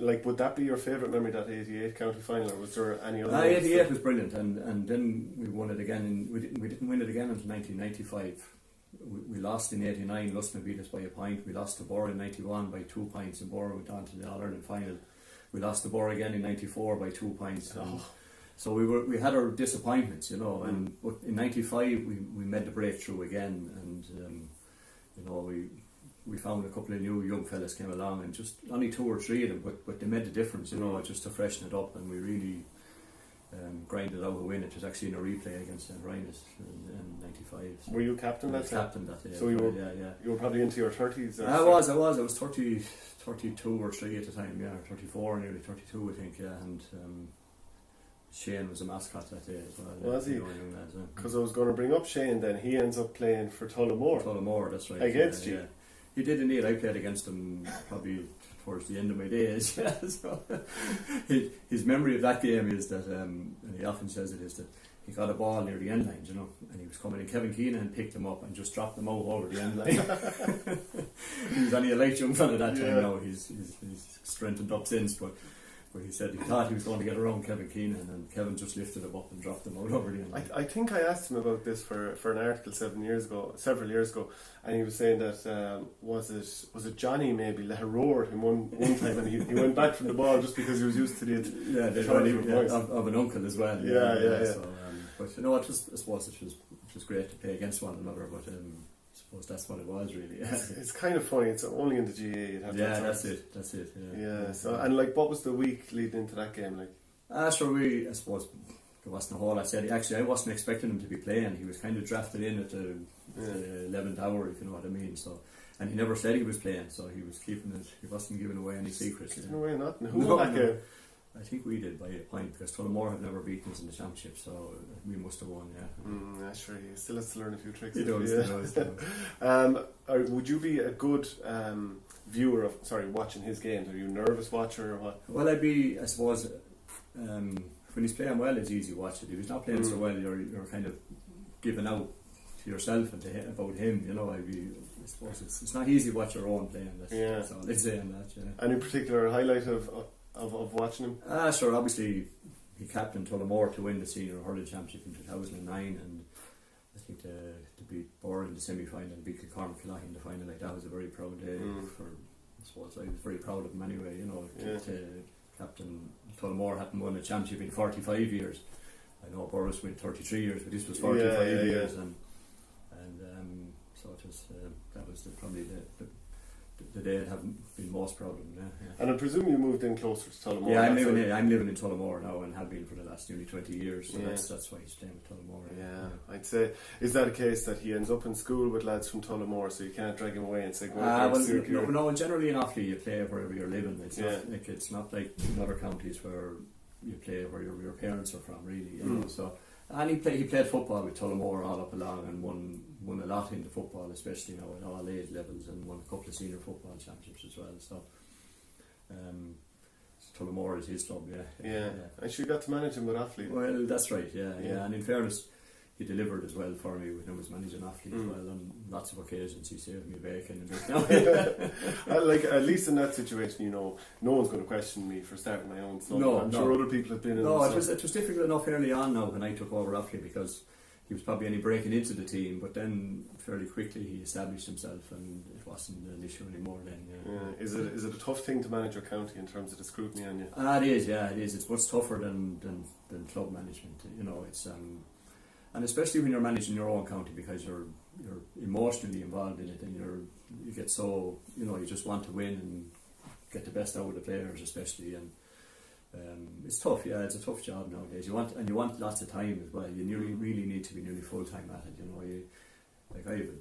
Like, would that be your favourite memory, that 88 county final, or was there any other? 88 was brilliant, and then we won it again. We didn't win it again until 1995. We lost in 89. Lusman beat us by a point. We lost to Borough in 91 by 2 points, and Borough went on to the All-Ireland final. We lost to Borough again in 94 by 2 points. So we had our disappointments, but in 95 we made the breakthrough again, and we found a couple of new young fellas came along, and just only 2 or 3 of them, but they made the difference, just to freshen it up, and we really grinded out a win. It was actually in a replay against St. Rhinus in 95. So were you captain that time? Captain that day. So you were probably into your 30s? I was 32 or 3 at the time, 34, nearly 32 I think, and Shane was a mascot that day as well. Was he? Because I was going to bring up Shane then. He ends up playing for Tullamore. Tullamore, that's right. Against you? Yeah. He did indeed. I played against him probably towards the end of my days. So his memory of that game is that, and he often says it, is that he got a ball near the end line, and he was coming in. Kevin Keenan picked him up and just dropped him out over the end line. He was only a light young fella that time now. He's strengthened up since, but he said he thought he was going to get around Kevin Keenan, and Kevin just lifted him up and dropped him out over the end line. I think I asked him about this for an article several years ago, and he was saying that was it Johnny maybe let her roar him one time, and he went back from the ball just because he was used to the voice of an uncle as well. So, but I suppose it was great to play against one another, but I suppose that's what it was really. It's kind of funny. It's only in the GA. That's it. Yeah. So, and like, what was the week leading into that game like? I suppose there wasn't a whole. I wasn't expecting him to be playing. He was kind of drafted in at the 11th hour, if you know what I mean. So, and he never said he was playing, so he was keeping it. He wasn't giving away any secrets. Giving away nothing. Who won that game? I think we did by a point, because Tullamore have never beaten us in the championship, so we must have won. Yeah, sure. He still has to learn a few tricks. He does. Would you be a good viewer of watching his games? Are you a nervous watcher or what? Well, I'd be, I suppose, when he's playing well, it's easy to watch it. If he's not playing so well, you're kind of giving out to yourself and about him. I suppose it's not easy to watch your own playing. That's all I'd say on that. Yeah. Any particular highlight of watching him? Sure. Obviously, he captained Tullamore to win the senior hurling championship in 2009, and I think to beat Borough in the semi-final and beat Cormac Killarney in the final, like that was a very proud day for. I suppose I was very proud of him anyway. To captain Tullamore hadn't won a championship in 45 years. I know Borough's won 33 years, but this was 45 years, and so it was. That was probably the day I'd have been most proud of him. Yeah. And I presume you moved in closer to Tullamore. Yeah, I'm living in Tullamore now, and have been for the last nearly 20 years. So that's why he's staying with Tullamore. Yeah, I'd say, is that a case that he ends up in school with lads from Tullamore, so you can't drag him away and say go no, generally in Offaly you play wherever you're living. It's not like in other counties where you play where your parents are from, really. So, and he played football with Tullamore all up along, and won a lot into football, especially now at all age levels, and won a couple of senior football championships as well. So Tullamore is his club. And you got to manage him with Offaly. Well, that's right. Yeah. And in fairness, he delivered as well for me when I was managing Offaly as well. On lots of occasions, he saved me bacon a bit. Like, at least in that situation, no one's going to question me for starting my own stuff. I'm sure other people have been in. No, it was difficult enough early on now when I took over Offaly, because he was probably only breaking into the team, but then fairly quickly he established himself, and it wasn't an issue anymore then. Is it a tough thing to manage your county in terms of the scrutiny on you? It is. It's much tougher than club management. It's and especially when you're managing your own county, because you're emotionally involved in it, and you get so you just want to win and get the best out of the players, especially, and it's tough. Yeah, it's a tough job nowadays. You want lots of time as well. You really need to be nearly full time at it. I have a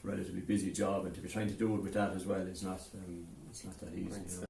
relatively busy job, and to be trying to do it with that as well is not it's not that easy.